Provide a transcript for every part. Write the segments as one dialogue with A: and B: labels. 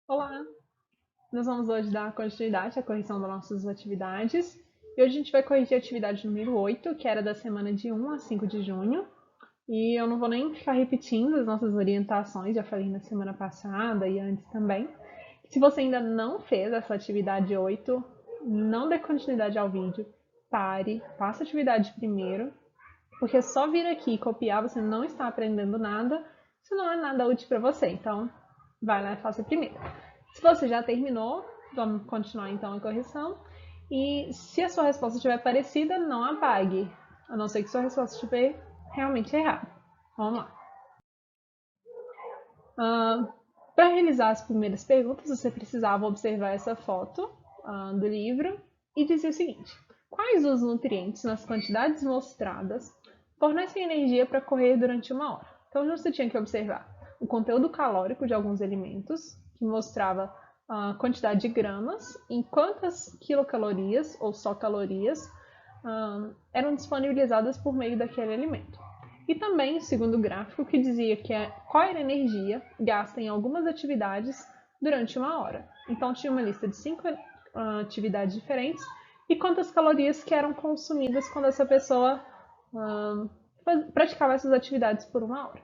A: Olá! Nós vamos hoje dar continuidade à correção das nossas atividades. E hoje a gente vai corrigir a atividade número 8, que era da semana de 1 a 5 de junho. E eu não vou nem ficar repetindo as nossas orientações, já falei na semana passada e antes também. Se você ainda não fez essa atividade 8, não dê continuidade ao vídeo. Pare, faça a atividade primeiro, porque só vir aqui e copiar você não está aprendendo nada, isso não é nada útil para você. Então, vai lá e faça primeiro. Se você já terminou, vamos continuar então a correção. E se a sua resposta estiver parecida, não apague, a não ser que sua resposta estiver realmente errada. Vamos lá. Para realizar as primeiras perguntas, você precisava observar essa foto do livro e dizer o seguinte: quais os nutrientes nas quantidades mostradas fornecem energia para correr durante uma hora? Então você tinha que observar o conteúdo calórico de alguns alimentos, que mostrava a quantidade de gramas, em quantas quilocalorias ou só calorias eram disponibilizadas por meio daquele alimento. E também o segundo gráfico, que dizia qual era a energia gasta em algumas atividades durante uma hora. Então tinha uma lista de 5 atividades diferentes e quantas calorias que eram consumidas quando essa pessoa praticava essas atividades por uma hora.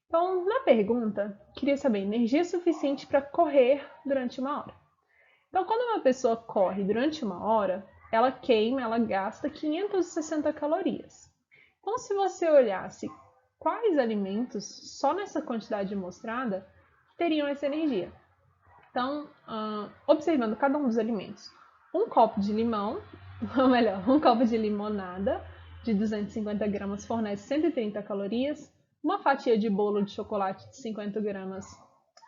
A: Então, na pergunta, queria saber energia suficiente para correr durante uma hora. Então, quando uma pessoa corre durante uma hora, ela gasta 560 calorias. Então, se você olhasse quais alimentos, só nessa quantidade mostrada, teriam essa energia. Então, observando cada um dos alimentos, um copo de limão, ou melhor, um copo de limonada de 250 gramas fornece 130 calorias, uma fatia de bolo de chocolate de 50 gramas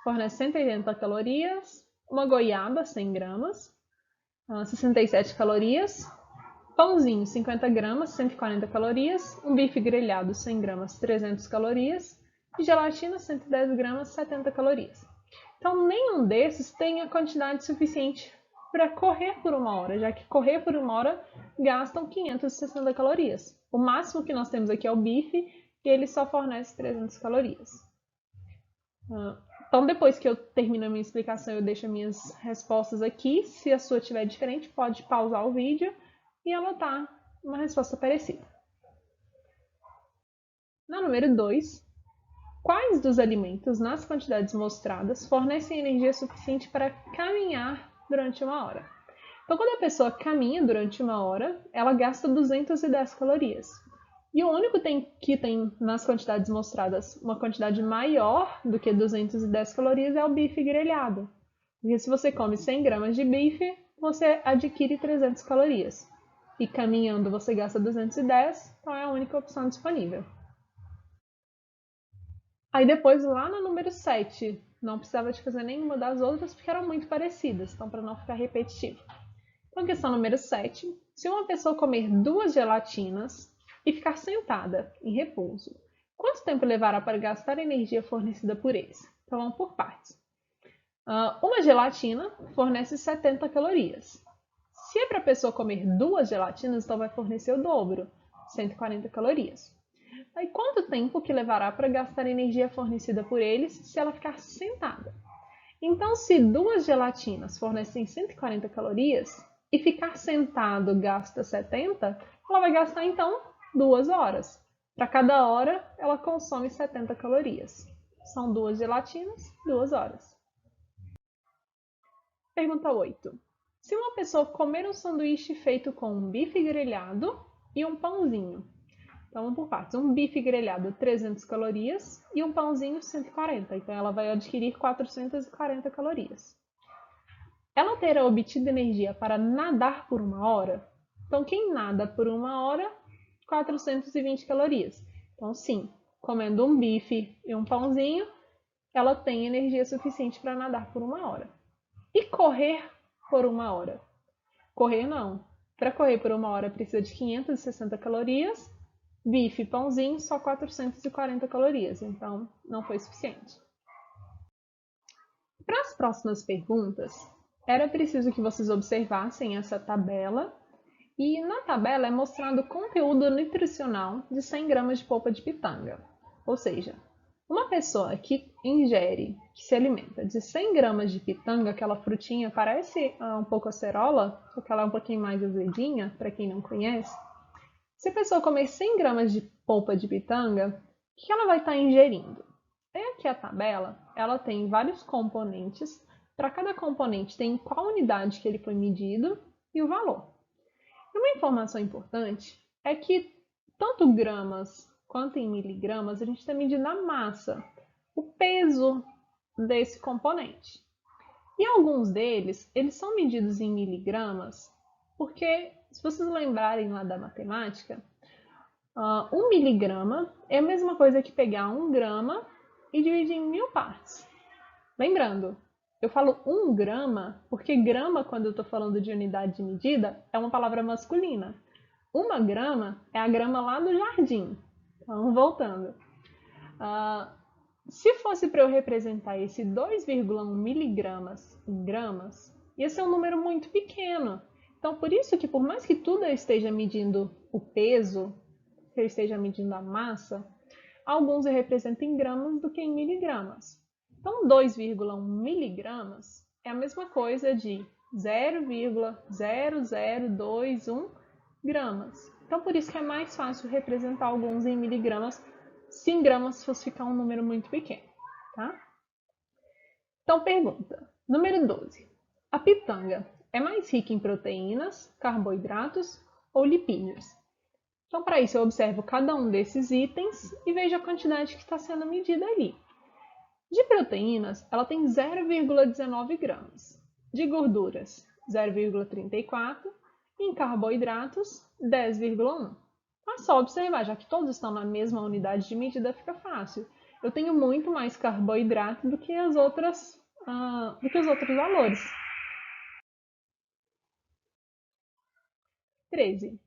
A: fornece 180 calorias, uma goiaba 100 gramas, 67 calorias, pãozinho 50 gramas, 140 calorias, um bife grelhado 100 gramas, 300 calorias e gelatina 110 gramas, 70 calorias. Então, nenhum desses tem a quantidade suficiente para correr por uma hora, já que correr por uma hora gastam 560 calorias. O máximo que nós temos aqui é o bife e ele só fornece 300 calorias. Então, depois que eu termino a minha explicação, eu deixo minhas respostas aqui. Se a sua estiver diferente, pode pausar o vídeo e anotar uma resposta parecida. Na número 2, quais dos alimentos nas quantidades mostradas fornecem energia suficiente para caminhar durante uma hora? Então, quando a pessoa caminha durante uma hora, ela gasta 210 calorias. E o único que tem nas quantidades mostradas uma quantidade maior do que 210 calorias é o bife grelhado. Porque se você come 100 gramas de bife, você adquire 300 calorias. E caminhando você gasta 210, então é a única opção disponível. Aí depois, lá no número 7, não precisava de fazer nenhuma das outras porque eram muito parecidas, então para não ficar repetitivo. Então, questão número 7. Se uma pessoa comer 2 gelatinas e ficar sentada em repouso, quanto tempo levará para gastar a energia fornecida por eles? Então vamos por partes. Uma gelatina fornece 70 calorias. Se é para a pessoa comer 2 gelatinas, então vai fornecer o dobro, 140 calorias. Aí quanto tempo que levará para gastar a energia fornecida por eles se ela ficar sentada? Então, se 2 gelatinas fornecem 140 calorias e ficar sentado gasta 70, ela vai gastar então 2 horas. Para cada hora, ela consome 70 calorias. São 2 gelatinas, 2 horas. Pergunta 8. Se uma pessoa comer um sanduíche feito com um bife grelhado e um pãozinho, então vamos por partes. Um bife grelhado 300 calorias e um pãozinho 140. Então ela vai adquirir 440 calorias. Ela terá obtido energia para nadar por uma hora? Então quem nada por uma hora, 420 calorias. Então sim, comendo um bife e um pãozinho, ela tem energia suficiente para nadar por uma hora. E correr por uma hora? Correr não. Para correr por uma hora precisa de 560 calorias, bife e pãozinho só 440 calorias, então não foi suficiente. Para as próximas perguntas, era preciso que vocês observassem essa tabela e na tabela é mostrado o conteúdo nutricional de 100 gramas de polpa de pitanga. Ou seja, Uma pessoa que ingere, que se alimenta de 100 gramas de pitanga, aquela frutinha parece um pouco acerola, só que ela é um pouquinho mais azedinha, para quem não conhece. Se a pessoa comer 100 gramas de polpa de pitanga, o que ela vai estar ingerindo? Aqui a tabela, ela tem vários componentes. Para cada componente tem qual unidade que ele foi medido e o valor. E uma informação importante é que tanto gramas quanto em miligramas, a gente está medindo a massa, o peso desse componente. E alguns deles, eles são medidos em miligramas, porque, se vocês lembrarem lá da matemática, 1 miligrama é a mesma coisa que pegar 1 grama e dividir em 1000 partes. Lembrando, eu falo 1 grama porque grama, quando eu estou falando de unidade de medida, é uma palavra masculina. 1 grama é a grama lá do jardim. Então, voltando. Se fosse para eu representar esse 2,1 miligramas em gramas, ia ser um número muito pequeno. Então, por isso que, por mais que tudo eu esteja medindo o peso, que eu esteja medindo a massa, alguns eu represento em gramas do que em miligramas. Então, 2,1 miligramas é a mesma coisa de 0,0021 gramas. Então, por isso que é mais fácil representar alguns em miligramas, se em gramas fosse ficar um número muito pequeno, tá? Então, pergunta número 12. A pitanga é mais rica em proteínas, carboidratos ou lipídios? Então, para isso, eu observo cada um desses itens e vejo a quantidade que está sendo medida ali. De proteínas, ela tem 0,19 gramas. De gorduras, 0,34. E em carboidratos, 10,1. É só observar, já que todos estão na mesma unidade de medida, fica fácil. Eu tenho muito mais carboidrato do que os outros valores. 13.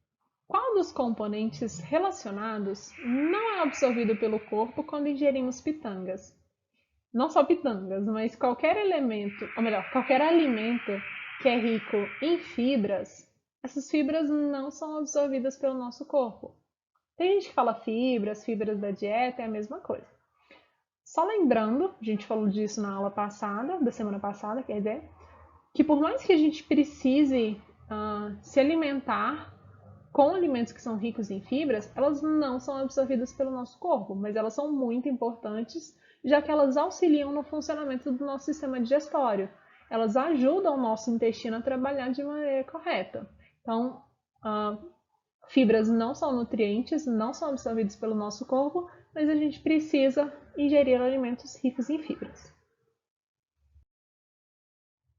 A: Qual dos componentes relacionados não é absorvido pelo corpo quando ingerimos pitangas? Não só pitangas, mas qualquer elemento, ou melhor, qualquer alimento que é rico em fibras, essas fibras não são absorvidas pelo nosso corpo. Tem gente que fala fibras da dieta, é a mesma coisa. Só lembrando, a gente falou disso na aula passada, da semana passada, quer dizer, que por mais que a gente precise se alimentar com alimentos que são ricos em fibras, elas não são absorvidas pelo nosso corpo, mas elas são muito importantes, já que elas auxiliam no funcionamento do nosso sistema digestório. Elas ajudam o nosso intestino a trabalhar de maneira correta. Então, fibras não são nutrientes, não são absorvidos pelo nosso corpo, mas a gente precisa ingerir alimentos ricos em fibras.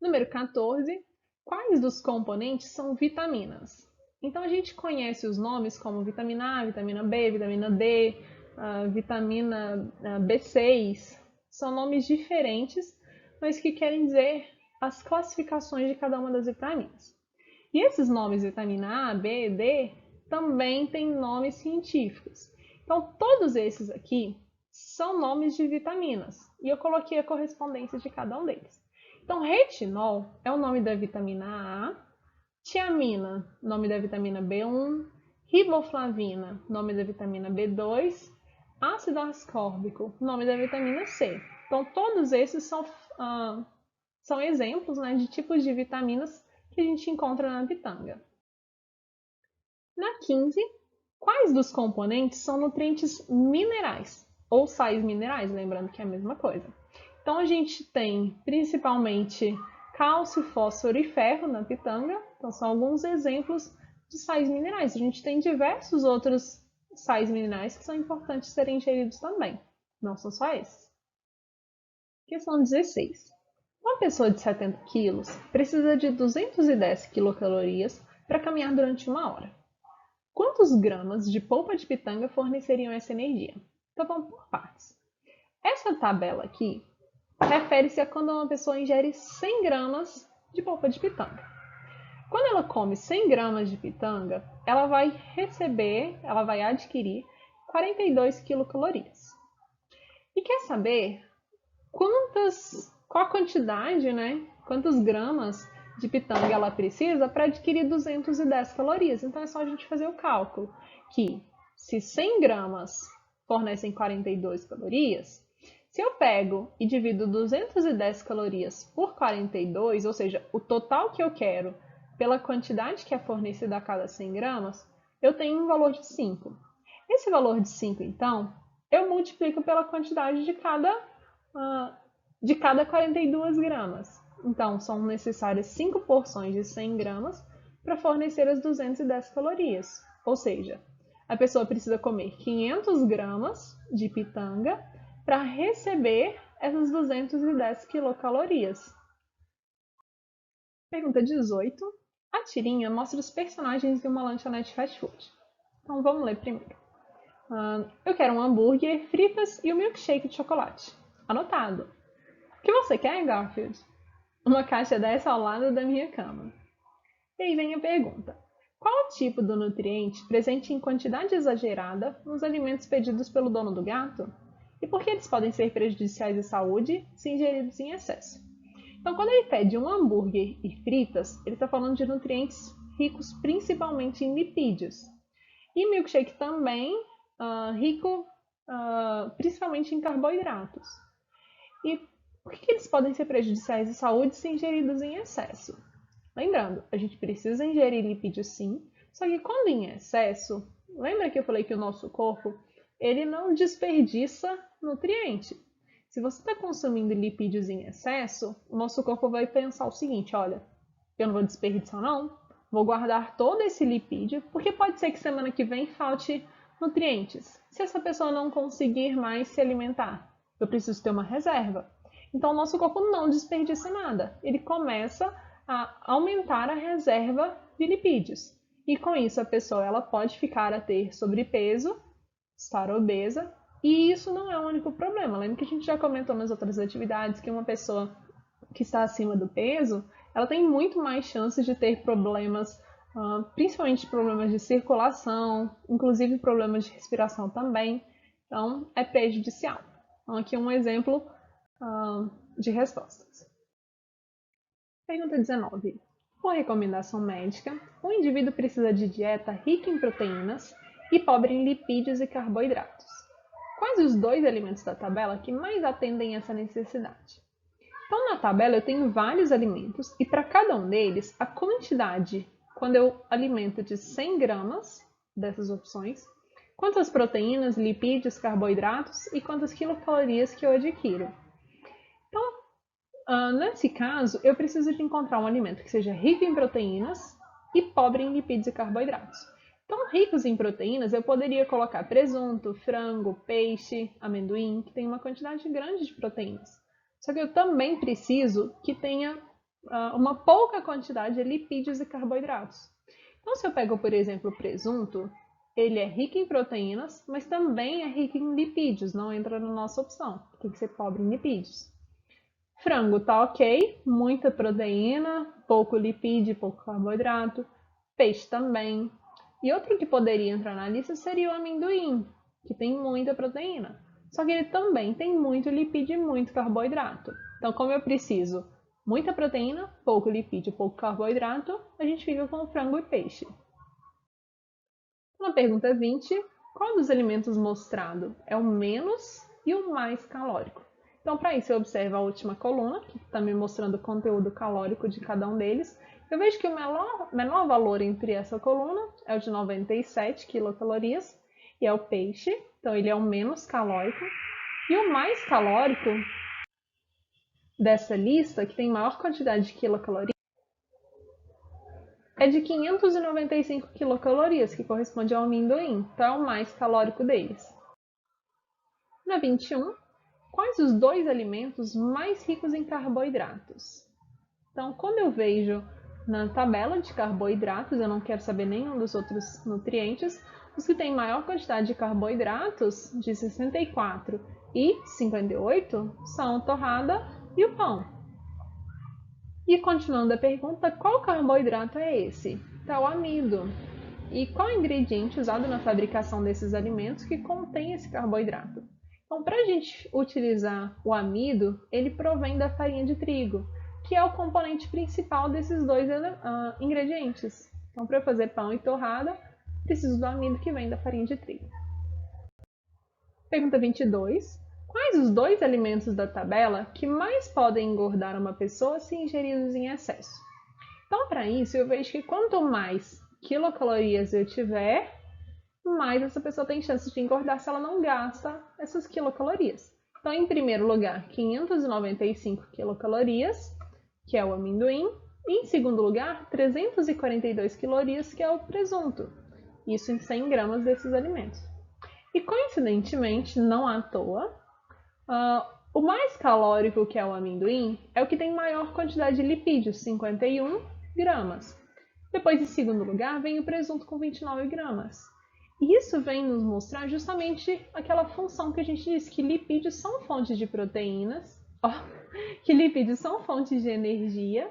A: Número 14. Quais dos componentes são vitaminas? Então a gente conhece os nomes como vitamina A, vitamina B, vitamina D, vitamina B6. São nomes diferentes, mas que querem dizer as classificações de cada uma das vitaminas. E esses nomes vitamina A, B, D também têm nomes científicos. Então todos esses aqui são nomes de vitaminas e eu coloquei a correspondência de cada um deles. Então, retinol é o nome da vitamina A, tiamina, nome da vitamina B1, riboflavina, nome da vitamina B2, ácido ascórbico, nome da vitamina C. Então, todos esses são exemplos, né, de tipos de vitaminas que a gente encontra na pitanga. Na 15, quais dos componentes são nutrientes minerais ou sais minerais? Lembrando que é a mesma coisa. Então, a gente tem principalmente cálcio, fósforo e ferro na pitanga. Então, são alguns exemplos de sais minerais. A gente tem diversos outros sais minerais que são importantes serem ingeridos também. Não são só esses. Questão 16. Uma pessoa de 70 quilos precisa de 210 quilocalorias para caminhar durante 1 hora. Quantos gramas de polpa de pitanga forneceriam essa energia? Então, vamos por partes. Essa tabela aqui refere-se a quando uma pessoa ingere 100 gramas de polpa de pitanga. Quando ela come 100 gramas de pitanga, ela vai adquirir 42 quilocalorias. E quer saber qual a quantidade, né? Quantos gramas de pitanga ela precisa para adquirir 210 calorias? Então é só a gente fazer o cálculo que se 100 gramas fornecem 42 calorias, Se eu pego e divido 210 calorias por 42, ou seja, o total que eu quero pela quantidade que é fornecida a cada 100 gramas, eu tenho um valor de 5. Esse valor de 5, então, eu multiplico pela quantidade de cada 42 gramas. Então, são necessárias 5 porções de 100 gramas para fornecer as 210 calorias. Ou seja, a pessoa precisa comer 500 gramas de pitanga para receber essas 210 quilocalorias. Pergunta 18. A tirinha mostra os personagens de uma lanchonete fast food. Então vamos ler primeiro. Eu quero um hambúrguer, fritas e um milkshake de chocolate. Anotado. O que você quer, Garfield? Uma caixa dessa ao lado da minha cama. E aí vem a pergunta. Qual o tipo do nutriente presente em quantidade exagerada nos alimentos pedidos pelo dono do gato? E por que eles podem ser prejudiciais à saúde se ingeridos em excesso? Então, quando ele pede um hambúrguer e fritas, ele está falando de nutrientes ricos principalmente em lipídios. E milkshake também rico principalmente em carboidratos. E por que eles podem ser prejudiciais à saúde se ingeridos em excesso? Lembrando, a gente precisa ingerir lipídios sim, só que quando em excesso, lembra que eu falei que o nosso corpo ele não desperdiça nutriente. Se você está consumindo lipídios em excesso, o nosso corpo vai pensar o seguinte, olha, eu não vou desperdiçar não, vou guardar todo esse lipídio, porque pode ser que semana que vem falte nutrientes. Se essa pessoa não conseguir mais se alimentar, eu preciso ter uma reserva. Então, o nosso corpo não desperdiça nada. Ele começa a aumentar a reserva de lipídios. E com isso, a pessoa ela pode ficar a ter sobrepeso, estar obesa, e isso não é o único problema. Lembra que a gente já comentou nas outras atividades que uma pessoa que está acima do peso, ela tem muito mais chances de ter problemas, principalmente problemas de circulação, inclusive problemas de respiração também. Então, é prejudicial. Então, aqui um exemplo de respostas. Pergunta 19. Por recomendação médica, o indivíduo precisa de dieta rica em proteínas e pobre em lipídios e carboidratos. Quais os dois alimentos da tabela que mais atendem essa necessidade? Então, na tabela eu tenho vários alimentos e para cada um deles, a quantidade, quando eu alimento de 100 gramas dessas opções, quantas proteínas, lipídios, carboidratos e quantas quilocalorias que eu adquiro. Então, nesse caso, eu preciso de encontrar um alimento que seja rico em proteínas e pobre em lipídios e carboidratos. Então, ricos em proteínas, eu poderia colocar presunto, frango, peixe, amendoim, que tem uma quantidade grande de proteínas. Só que eu também preciso que tenha uma pouca quantidade de lipídios e carboidratos. Então, se eu pego, por exemplo, o presunto, ele é rico em proteínas, mas também é rico em lipídios, não entra na nossa opção, tem que ser pobre em lipídios. Frango tá ok, muita proteína, pouco lipídio, pouco carboidrato. Peixe também. E outro que poderia entrar na lista seria o amendoim, que tem muita proteína. Só que ele também tem muito lipídio e muito carboidrato. Então, como eu preciso muita proteína, pouco lipídio, pouco carboidrato, a gente fica com frango e peixe. Na pergunta 20, qual dos alimentos mostrado é o menos e o mais calórico? Então, para isso, eu observo a última coluna, que está me mostrando o conteúdo calórico de cada um deles. Eu vejo que o menor valor entre essa coluna é o de 97 quilocalorias, e é o peixe, então ele é o menos calórico. E o mais calórico dessa lista, que tem maior quantidade de quilocalorias, é de 595 quilocalorias, que corresponde ao amendoim, então é o mais calórico deles. Na 21, quais os dois alimentos mais ricos em carboidratos? Então, quando eu vejo na tabela de carboidratos, eu não quero saber nenhum dos outros nutrientes, os que têm maior quantidade de carboidratos, de 64 e 58, são a torrada e o pão. E continuando a pergunta, qual carboidrato é esse? Então, o amido. E qual ingrediente usado na fabricação desses alimentos que contém esse carboidrato? Então, para a gente utilizar o amido, ele provém da farinha de trigo, que é o componente principal desses dois ingredientes. Então, para fazer pão e torrada, preciso do amido que vem da farinha de trigo. Pergunta 22. Quais os dois alimentos da tabela que mais podem engordar uma pessoa se ingeridos em excesso? Então, para isso, eu vejo que quanto mais quilocalorias eu tiver, mais essa pessoa tem chance de engordar se ela não gasta essas quilocalorias. Então, em primeiro lugar, 595 quilocalorias, que é o amendoim. E em segundo lugar, 342 calorias, que é o presunto. Isso em 100 gramas desses alimentos. E coincidentemente, não à toa, o mais calórico, que é o amendoim, é o que tem maior quantidade de lipídios, 51 gramas. Depois, em segundo lugar, vem o presunto com 29 gramas. E isso vem nos mostrar justamente aquela função que a gente disse, que lipídios são fontes de proteínas, que lipídios são fontes de energia,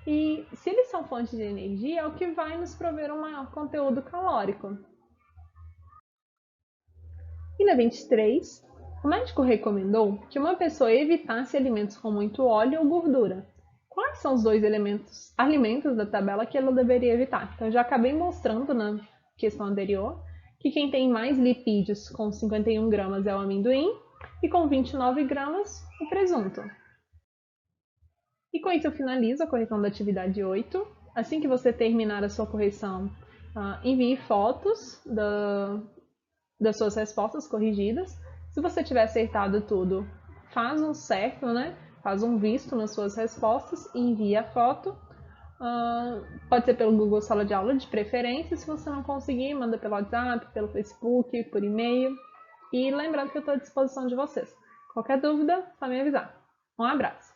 A: e se eles são fontes de energia, é o que vai nos prover um maior conteúdo calórico. E na 23, o médico recomendou que uma pessoa evitasse alimentos com muito óleo ou gordura. Quais são os dois alimentos da tabela que ela deveria evitar? Então, eu já acabei mostrando na questão anterior que quem tem mais lipídios com 51 gramas é o amendoim e com 29 gramas o presunto. E com isso eu finalizo a correção da atividade 8. Assim que você terminar a sua correção, envie fotos das suas respostas corrigidas. Se você tiver acertado tudo, faz um certo, né? Faz um visto nas suas respostas e envia a foto. Pode ser pelo Google Sala de Aula de preferência. Se você não conseguir, manda pelo WhatsApp, pelo Facebook, por e-mail. E lembrando que eu estou à disposição de vocês. Qualquer dúvida, só me avisar. Um abraço!